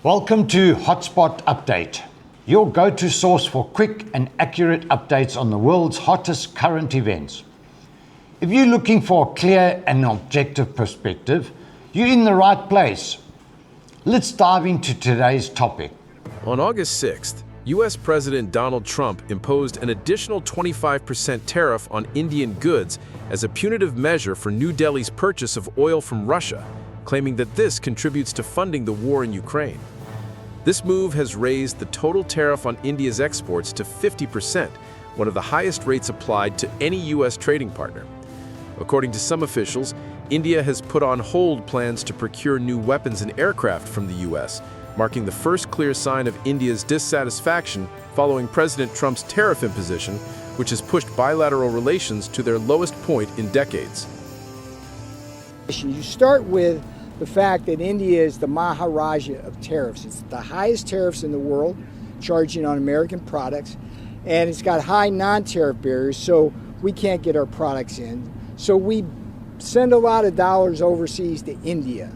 Welcome to HOTSPOT Update, your go-to source for quick and accurate updates on the world's hottest current events. If you're looking for a clear and objective perspective, you're in the right place. Let's dive into today's topic. On August 6th, U.S. President Donald Trump imposed an additional 25% tariff on Indian goods as a punitive measure for New Delhi's purchase of oil from Russia, claiming that this contributes to funding the war in Ukraine. This move has raised the total tariff on India's exports to 50%, one of the highest rates applied to any U.S. trading partner. According to some officials, India has put on hold plans to procure new weapons and aircraft from the U.S., marking the first clear sign of India's dissatisfaction following President Trump's tariff imposition, which has pushed bilateral relations to their lowest point in decades. You start with the fact that India is the Maharaja of tariffs. It's the highest tariffs in the world, charging on American products, and it's got high non-tariff barriers, so we can't get our products in. So we send a lot of dollars overseas to India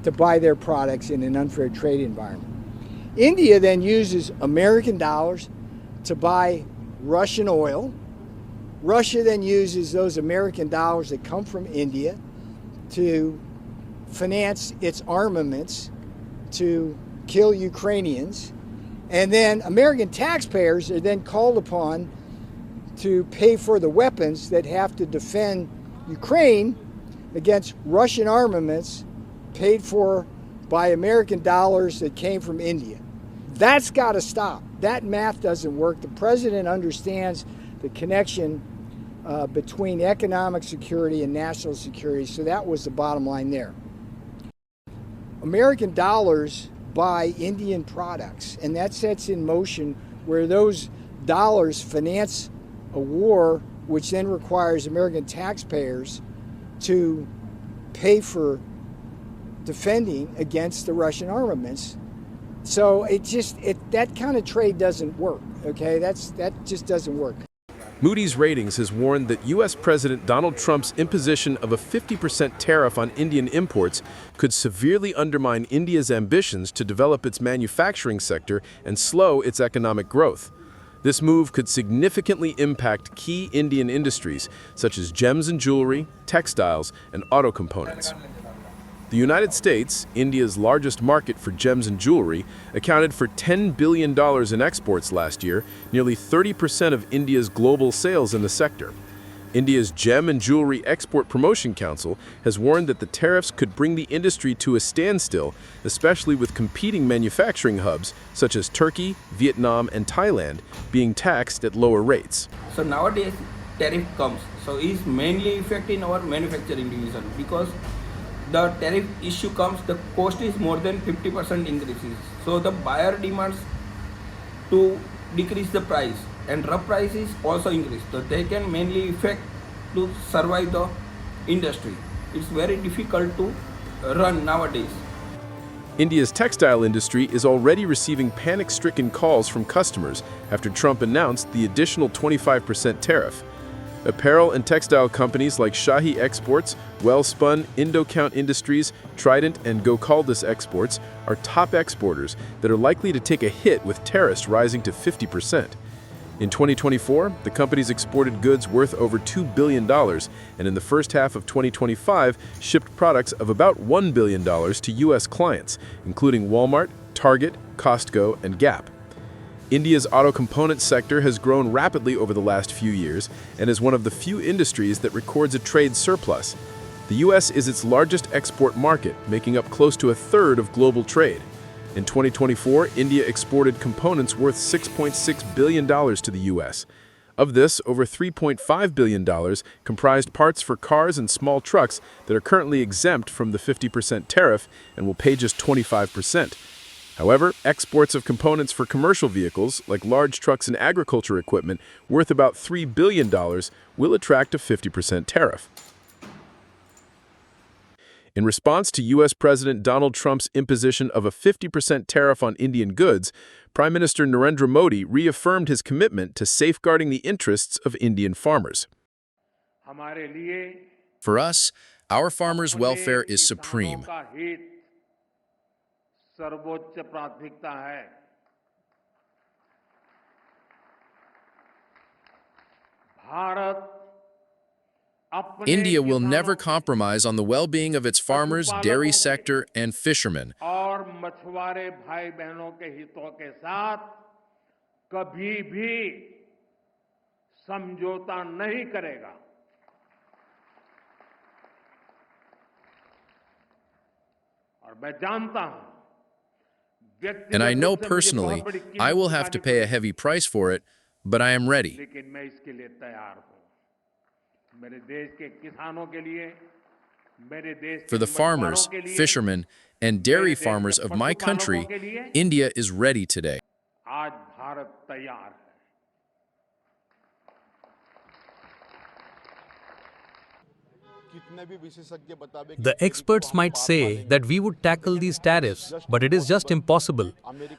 to buy their products in an unfair trade environment. India then uses American dollars to buy Russian oil. Russia then uses those American dollars that come from India to finance its armaments to kill Ukrainians. And then American taxpayers are then called upon to pay for the weapons that have to defend Ukraine against Russian armaments paid for by American dollars that came from India. That's got to stop. That math doesn't work. The president understands the connection between economic security and national security, so that was the bottom line there. American dollars buy Indian products, and that sets in motion where those dollars finance a war which then requires American taxpayers to pay for defending against the Russian armaments. So that kind of trade doesn't work, okay? That just doesn't work. Moody's Ratings has warned that U.S. President Donald Trump's imposition of a 50% tariff on Indian imports could severely undermine India's ambitions to develop its manufacturing sector and slow its economic growth. This move could significantly impact key Indian industries, such as gems and jewelry, textiles, and auto components. The United States, India's largest market for gems and jewelry, accounted for $10 billion in exports last year, nearly 30% of India's global sales in the sector. India's Gem and Jewelry Export Promotion Council has warned that the tariffs could bring the industry to a standstill, especially with competing manufacturing hubs such as Turkey, Vietnam, and Thailand being taxed at lower rates. So nowadays, tariff comes. So it's mainly affecting our manufacturing division because the tariff issue comes, the cost is more than 50% increases. So the buyer demands to decrease the price, and rough prices also increase. So they can mainly affect to survive the industry. It's very difficult to run nowadays. India's textile industry is already receiving panic-stricken calls from customers after Trump announced the additional 25% tariff. Apparel and textile companies like Shahi Exports, Wellspun, Indocount Industries, Trident, and Gokaldus Exports are top exporters that are likely to take a hit with tariffs rising to 50%. In 2024, the companies exported goods worth over $2 billion, and in the first half of 2025, shipped products of about $1 billion to U.S. clients, including Walmart, Target, Costco, and Gap. India's auto components sector has grown rapidly over the last few years and is one of the few industries that records a trade surplus. The U.S. is its largest export market, making up close to a third of global trade. In 2024, India exported components worth $6.6 billion to the U.S. Of this, over $3.5 billion comprised parts for cars and small trucks that are currently exempt from the 50% tariff and will pay just 25%. However, exports of components for commercial vehicles, like large trucks and agriculture equipment, worth about $3 billion, will attract a 50% tariff. In response to U.S. President Donald Trump's imposition of a 50% tariff on Indian goods, Prime Minister Narendra Modi reaffirmed his commitment to safeguarding the interests of Indian farmers. For us, our farmers' welfare is supreme. सर्वोच्च प्राथमिकता है। Bharat India will never compromise on the well-being of its farmers, dairy sector, and fishermen. और मछुआरे भाई बहनों के हितों के साथ कभी भी समझौता नहीं करेगा। और मैं जानता हूं, And I know personally I will have to pay a heavy price for it, but I am ready. लेकिन मैं इसके लिए तैयार हूं। मेरे देश के किसानों के लिए, मेरे देश For the farmers, fishermen, and dairy farmers of my country, India is ready today. आज भारत तैयार है। The experts might say that we would tackle these tariffs, but it is just impossible.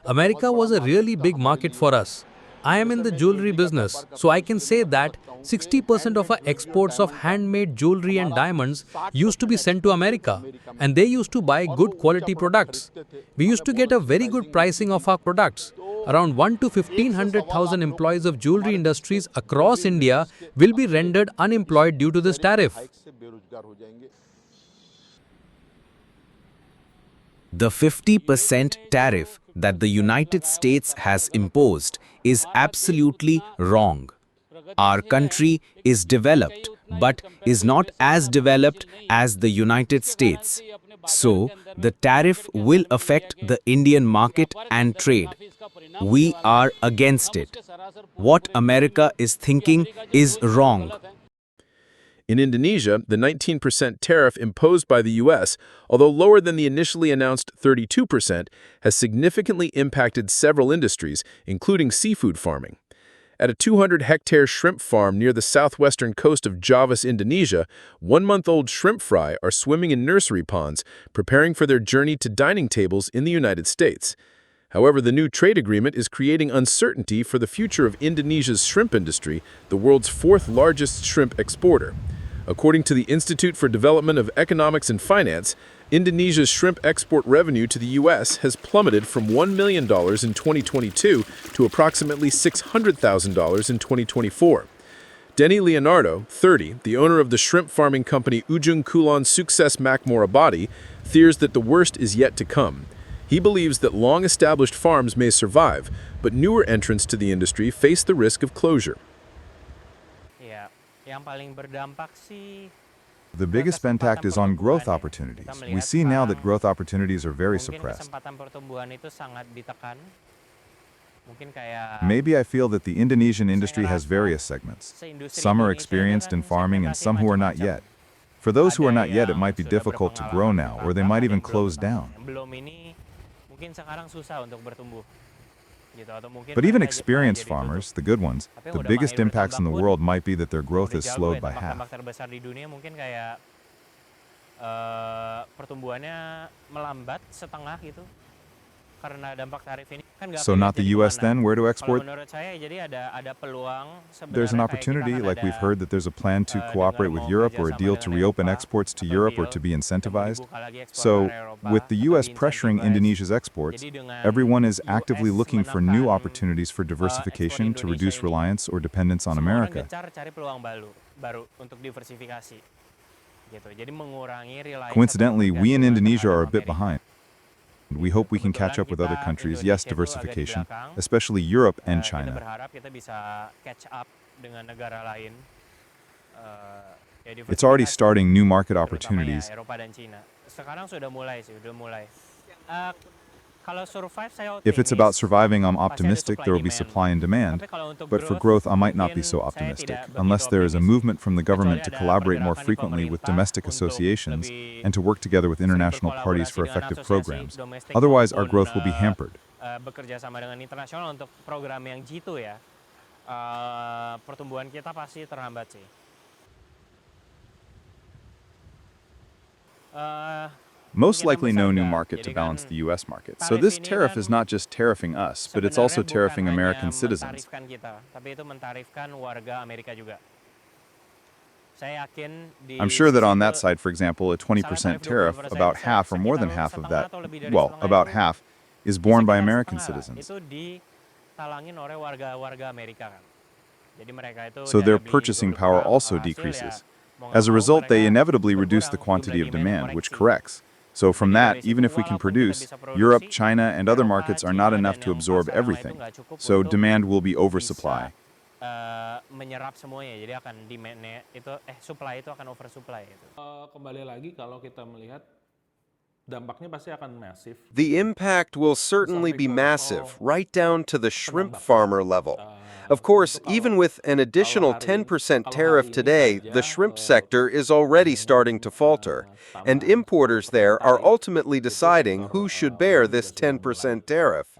America was a really big market for us. I am in the jewelry business, so I can say that 60% of our exports of handmade jewelry and diamonds used to be sent to America, and they used to buy good quality products. We used to get a very good pricing of our products. Around 1 to 1500,000 employees of jewelry industries across India will be rendered unemployed due to this tariff. The 50% tariff that the United States has imposed is absolutely wrong. Our country is developed, but is not as developed as the United States. So, the tariff will affect the Indian market and trade. We are against it. What America is thinking is wrong. In Indonesia, the 19% tariff imposed by the U.S., although lower than the initially announced 32%, has significantly impacted several industries, including seafood farming. At a 200-hectare shrimp farm near the southwestern coast of Java, Indonesia, 1-month-old shrimp fry are swimming in nursery ponds, preparing for their journey to dining tables in the United States. However, the new trade agreement is creating uncertainty for the future of Indonesia's shrimp industry, the world's fourth-largest shrimp exporter. According to the Institute for Development of Economics and Finance, Indonesia's shrimp export revenue to the U.S. has plummeted from $1 million in 2022 to approximately $600,000 in 2024. Denny Leonardo, 30, the owner of the shrimp farming company Ujung Kulon Sukses Makmur Abadi, fears that the worst is yet to come. He believes that long-established farms may survive, but newer entrants to the industry face the risk of closure. The biggest impact is on growth opportunities. We see now that growth opportunities are very suppressed. Maybe I feel that the Indonesian industry has various segments. Some are experienced in farming and some who are not yet. For those who are not yet, it might be difficult to grow now, or they might even close down. But even experienced farmers, the good ones, the biggest impacts in the world might be that their growth is slowed by half. So not the US then, where to export? There's an opportunity, like we've heard that there's a plan to cooperate with Europe or a deal to reopen exports to Europe or to be incentivized. So with the US pressuring Indonesia's exports, everyone is actively looking for new opportunities for diversification to reduce reliance or dependence on America. Coincidentally, we in Indonesia are a bit behind. We hope we can catch up with other countries, yes, diversification, especially Europe and China. It's already starting new market opportunities. If it's about surviving, I'm optimistic there will be supply and demand, but for growth I might not be so optimistic, unless there is a movement from the government to collaborate more frequently with domestic associations and to work together with international parties for effective programs. Otherwise, our growth will be hampered. Most likely no new market to balance the U.S. market. So this tariff is not just tariffing us, but it's also tariffing American citizens. I'm sure that on that side, for example, a 20% tariff, about half or more than half of that, well, about half, is borne by American citizens. So their purchasing power also decreases. As a result, they inevitably reduce the quantity of demand, which corrects. So from that, even if we can produce, Europe, China, and other markets are not enough to absorb everything. So demand will be oversupply. Menyerap semuanya, jadi akan demand-nya itu supply itu akan oversupply itu. Kembali lagi kalau kita melihat dampaknya pasti akan massive. The impact will certainly be massive, right down to the shrimp farmer level. Of course, even with an additional 10% tariff today, the shrimp sector is already starting to falter, and importers there are ultimately deciding who should bear this 10% tariff.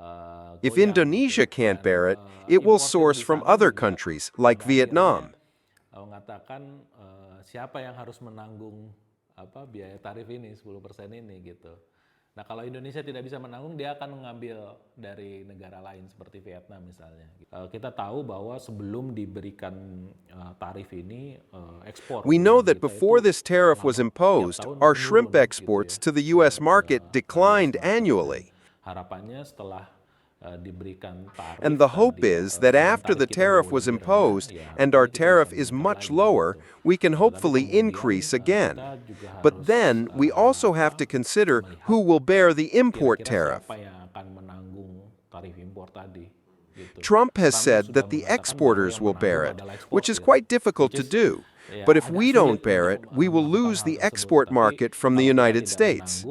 If Indonesia can't bear it, it will source from other countries like Vietnam. Mengatakan siapa yang harus menanggung biaya tarif ini 10% ini gitu. Nah, kalau Indonesia tidak bisa menanggung, dia akan mengambil dari negara lain seperti Vietnam misalnya. Kita tahu bahwa sebelum diberikan tarif ini ekspor. We know that before this tariff was imposed, our shrimp exports to the US market declined annually. Harapannya setelah And the hope is that after the tariff was imposed and our tariff is much lower, we can hopefully increase again. But then we also have to consider who will bear the import tariff. Trump has said that the exporters will bear it, which is quite difficult to do. But if we don't bear it, we will lose the export market from the United States.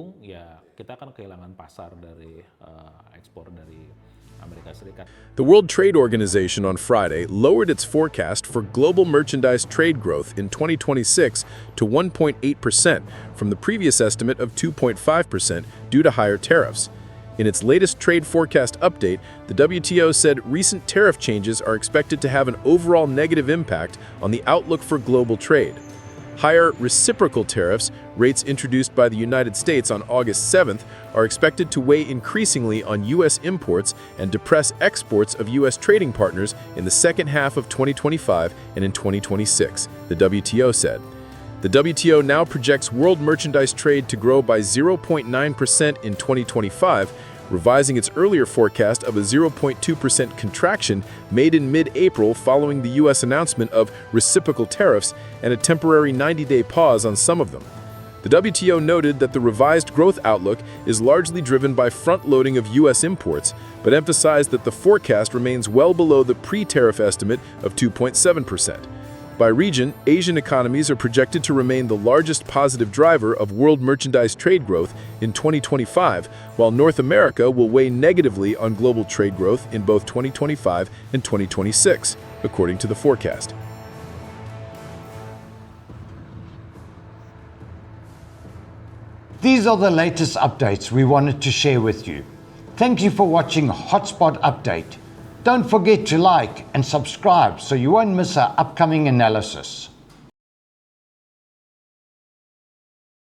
The World Trade Organization on Friday lowered its forecast for global merchandise trade growth in 2026 to 1.8% from the previous estimate of 2.5% due to higher tariffs. In its latest trade forecast update, the WTO said recent tariff changes are expected to have an overall negative impact on the outlook for global trade. Higher reciprocal tariffs, rates introduced by the United States on August 7th, are expected to weigh increasingly on U.S. imports and depress exports of U.S. trading partners in the second half of 2025 and in 2026, the WTO said. The WTO now projects world merchandise trade to grow by 0.9% in 2025, revising its earlier forecast of a 0.2% contraction made in mid-April following the U.S. announcement of reciprocal tariffs and a temporary 90-day pause on some of them. The WTO noted that the revised growth outlook is largely driven by front-loading of U.S. imports, but emphasized that the forecast remains well below the pre-tariff estimate of 2.7%. By region, Asian economies are projected to remain the largest positive driver of world merchandise trade growth in 2025, while North America will weigh negatively on global trade growth in both 2025 and 2026, according to the forecast. These are the latest updates we wanted to share with you. Thank you for watching Hotspot Update. Don't forget to like and subscribe so you won't miss our upcoming analysis.